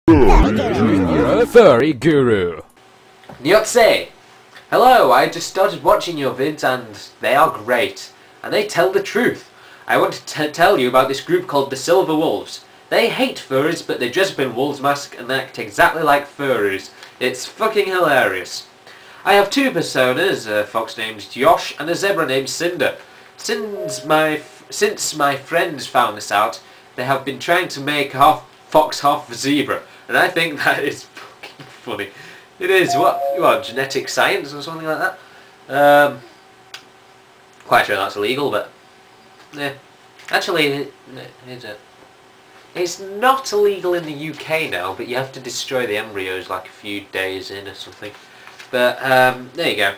You're a Furry Guru. Nyotse! Hello, I just started watching your vids and they are great. And they tell the truth. I want to tell you about this group called the Silver Wolves. They hate furries, but they dress up in wolves' masks and act exactly like furries. It's fucking hilarious. I have two personas, a fox named Josh and a zebra named Cinder. Since my friends found this out, they have been trying to make half fox, half zebra. And I think that is fucking funny. It is, what, genetic science or something like that? Quite sure that's illegal, but yeah. Actually, it's not illegal in the UK now, but you have to destroy the embryos like a few days in or something. But, there you go.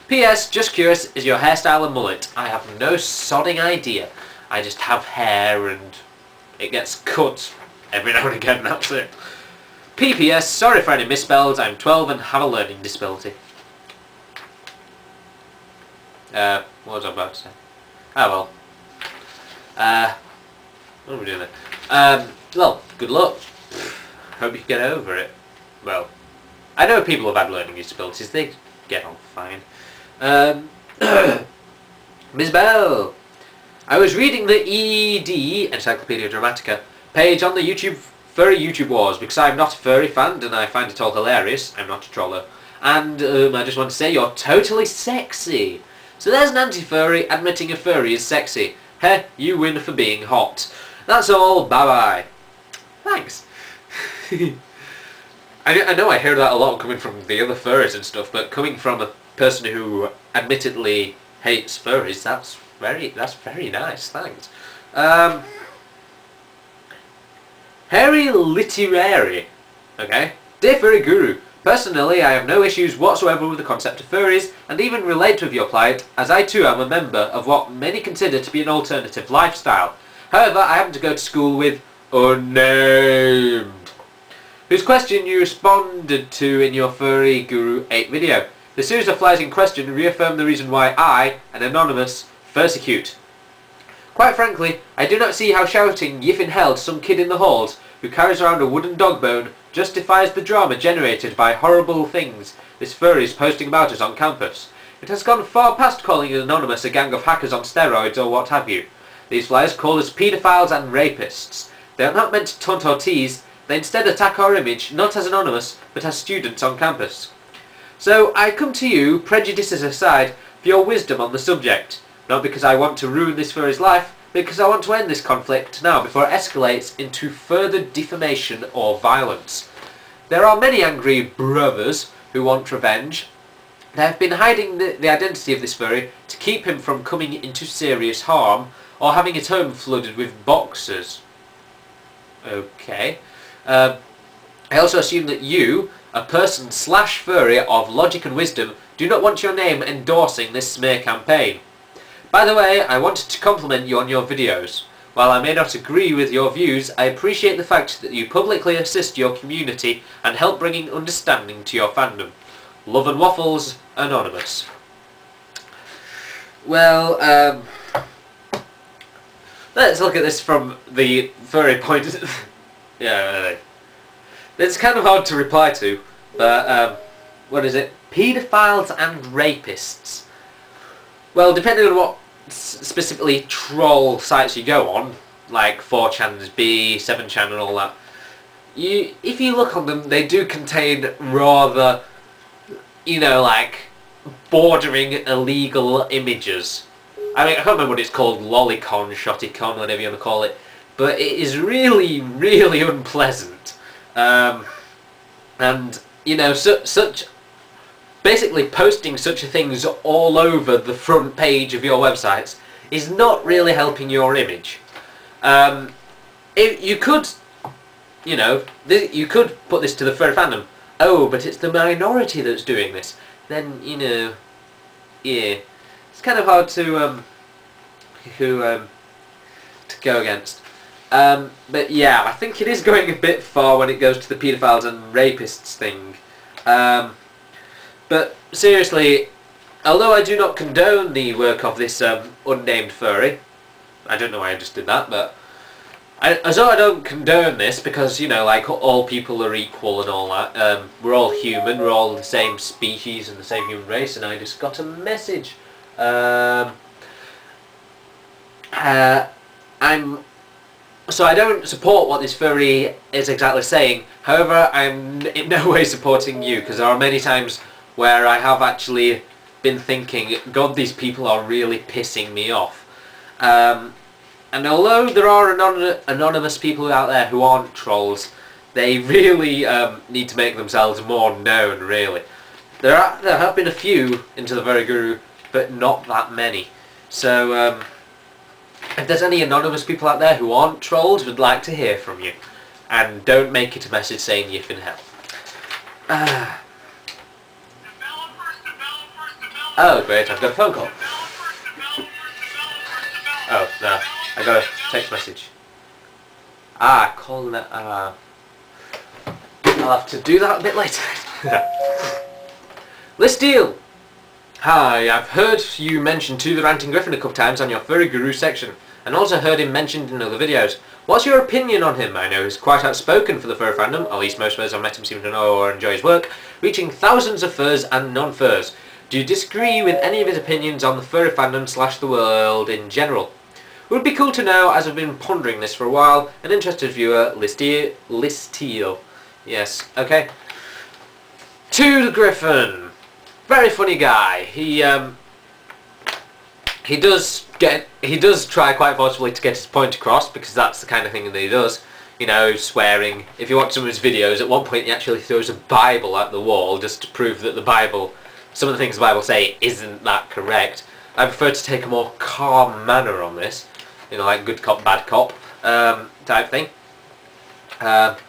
P.S. Just curious, is your hairstyle a mullet? I have no sodding idea. I just have hair and it gets cut every now and again, that's it. P.P.S. Sorry for any misspells, I'm 12 and have a learning disability. What was I about to say? Oh well. What are we doing there? Well, good luck. Hope you get over it. Well, I know people have had learning disabilities, they get on fine. Ms. Bell! I was reading the ED, Encyclopedia Dramatica, page on the Furry YouTube Wars because I'm not a furry fan and I find it all hilarious. I'm not a troller. And I just want to say you're totally sexy. So there's an anti-furry admitting a furry is sexy. Heh, you win for being hot. That's all, bye bye. Thanks. I know I hear that a lot coming from the other furries and stuff, but coming from a person who admittedly hates furries, that's very nice, thanks. Harry Literary. Okay. Dear Furry Guru, personally I have no issues whatsoever with the concept of furries, and even relate with your plight, as I too am a member of what many consider to be an alternative lifestyle. However, I happen to go to school with unnamed, whose question you responded to in your Furry Guru 8 video. The series of flies in question reaffirm the reason why I, an anonymous, persecute. Quite frankly, I do not see how shouting "Yiffin hell" to some kid in the halls who carries around a wooden dog bone justifies the drama generated by horrible things this furry is posting about us on campus. It has gone far past calling Anonymous a gang of hackers on steroids or what have you. These flies call us paedophiles and rapists. They are not meant to taunt or tease, they instead attack our image, not as Anonymous, but as students on campus. So I come to you, prejudices aside, for your wisdom on the subject. Not because I want to ruin this furry's life, but because I want to end this conflict now before it escalates into further defamation or violence. There are many angry brothers who want revenge. They have been hiding the identity of this furry to keep him from coming into serious harm or having his home flooded with boxers. Okay. I also assume that you, a person / furry of logic and wisdom, do not want your name endorsing this smear campaign. By the way, I wanted to compliment you on your videos. While I may not agree with your views, I appreciate the fact that you publicly assist your community and help bringing understanding to your fandom. Love and Waffles, Anonymous. Well, let's look at this from the furry point. Yeah, it's kind of hard to reply to, but what is it? Paedophiles and rapists. Well, depending on what specifically troll sites you go on, like 4chan's B, 7chan and all that, if you look on them, they do contain rather, you know, like, bordering illegal images. I mean, I can't remember what it's called, lolicon, shottycon, whatever you want to call it, but it is really, really unpleasant. And, you know, basically posting such things all over the front page of your websites is not really helping your image. If you could, you know, you could put this to the furry fandom. Oh, but it's the minority that's doing this. Then, you know, yeah, it's kind of hard to go against. But yeah, I think it is going a bit far when it goes to the paedophiles and rapists thing. But seriously, although I do not condone the work of this unnamed furry, I don't know why I just did that, but As though I don't condone this, because, you know, like, all people are equal and all that. We're all human, we're all the same species and the same human race, and I just got a message. So I don't support what this furry is exactly saying. However, I'm in no way supporting you, because there are many times where I have actually been thinking, God, these people are really pissing me off. And although there are anonymous people out there who aren't trolls, they really need to make themselves more known, really. There have been a few into the Furry Guru, but not that many. So, if there's any anonymous people out there who aren't trolls, would like to hear from you. And don't make it a message saying you're in hell. Oh, great, I've got a phone call. Oh, no. I got a text message. Call that. I'll have to do that a bit later. Let's deal. Hi, I've heard you mention To the Ranting Griffin a couple times on your Furry Guru section, and also heard him mentioned in other videos. What's your opinion on him? I know he's quite outspoken for the fur fandom, at least most furs I've met him seem to know or enjoy his work, reaching thousands of furs and non-furs. Do you disagree with any of his opinions on the furry fandom / the world in general? It would be cool to know, as I've been pondering this for a while. An interested viewer, Listeal. Yes, okay. To the Griffin. Very funny guy. He does try quite forcefully to get his point across, because that's the kind of thing that he does. You know, swearing. If you watch some of his videos, at one point he actually throws a Bible at the wall just to prove that the Bible, some of the things the Bible say, isn't that correct. I prefer to take a more calm manner on this. You know, like good cop, bad cop type thing. But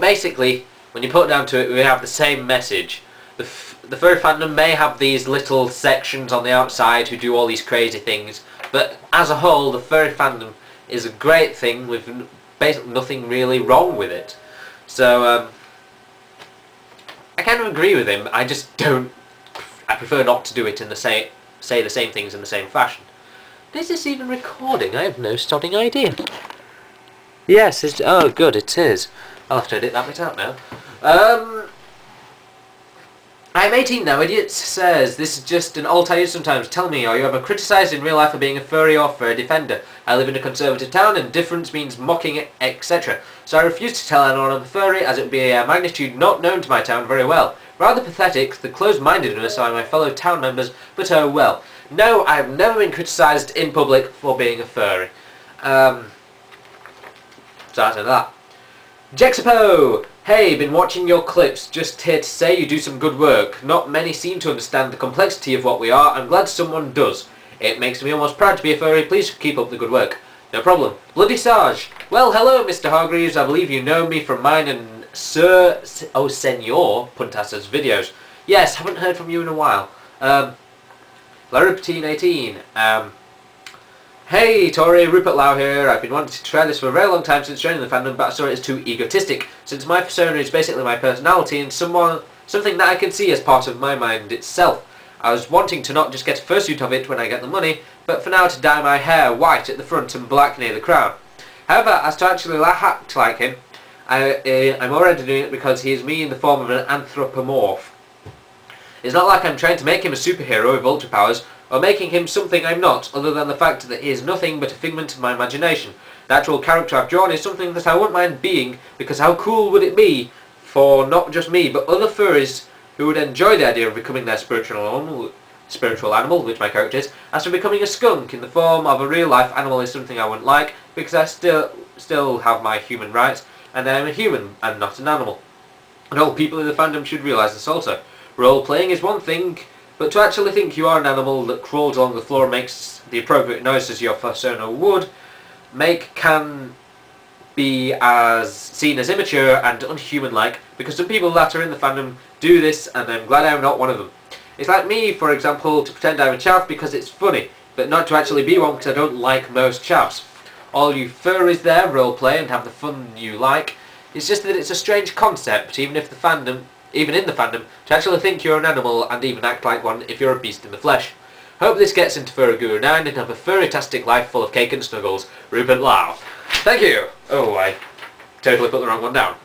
basically, when you put it down to it, we have the same message. The furry fandom may have these little sections on the outside who do all these crazy things, but as a whole, the furry fandom is a great thing with basically nothing really wrong with it. So, I kind of agree with him. I just don't. I prefer not to do it in the say the same things in the same fashion. Is this even recording? I have no starting idea. Yes, oh good, it is. I'll have to edit that bit out now. I'm 18 now, idiot says, this is just an alt I use sometimes. Tell me, are you ever criticised in real life for being a furry or fur defender? I live in a conservative town and difference means mocking, etc. So I refuse to tell anyone I'm a furry, as it would be a magnitude not known to my town very well. Rather pathetic, the closed-mindedness of my fellow town members, but oh well. No, I've never been criticised in public for being a furry. So that's that. Jexapo! Hey, been watching your clips. Just here to say you do some good work. Not many seem to understand the complexity of what we are. I'm glad someone does. It makes me almost proud to be a furry. Please keep up the good work. No problem. Bloody Sarge. Well, hello, Mr. Hargreaves. I believe you know me from mine and Senor Puntas's videos. Yes, haven't heard from you in a while. Laruptine18. Hey Tori, Rupert Lau here. I've been wanting to try this for a very long time since joining the fandom, but I saw it as too egotistic, since my persona is basically my personality and something that I can see as part of my mind itself. I was wanting to not just get a fursuit of it when I get the money, but for now to dye my hair white at the front and black near the crown. However, as to actually act like him, I'm already doing it because he is me in the form of an anthropomorph. It's not like I'm trying to make him a superhero with ultra powers, or making him something I'm not, other than the fact that he is nothing but a figment of my imagination. The actual character I've drawn is something that I wouldn't mind being, because how cool would it be for not just me, but other furries who would enjoy the idea of becoming their spiritual animal, which my character is, as to becoming a skunk in the form of a real-life animal is something I wouldn't like, because I still have my human rights, and I am a human and not an animal. And all people in the fandom should realise this also. Role-playing is one thing, but to actually think you are an animal that crawls along the floor and makes the appropriate noises your persona would make can be seen as immature and unhuman-like, because some people that are in the fandom do this, and I'm glad I'm not one of them. It's like me, for example, to pretend I'm a chav because it's funny, but not to actually be one because I don't like most chavs. All you furries there role-play and have the fun you like. It's just that it's a strange concept, even in the fandom, to actually think you're an animal and even act like one if you're a beast in the flesh. Hope this gets into Furry Guru 9 and have a furry-tastic life full of cake and snuggles. Rupert Lau. Thank you! Oh, I totally put the wrong one down.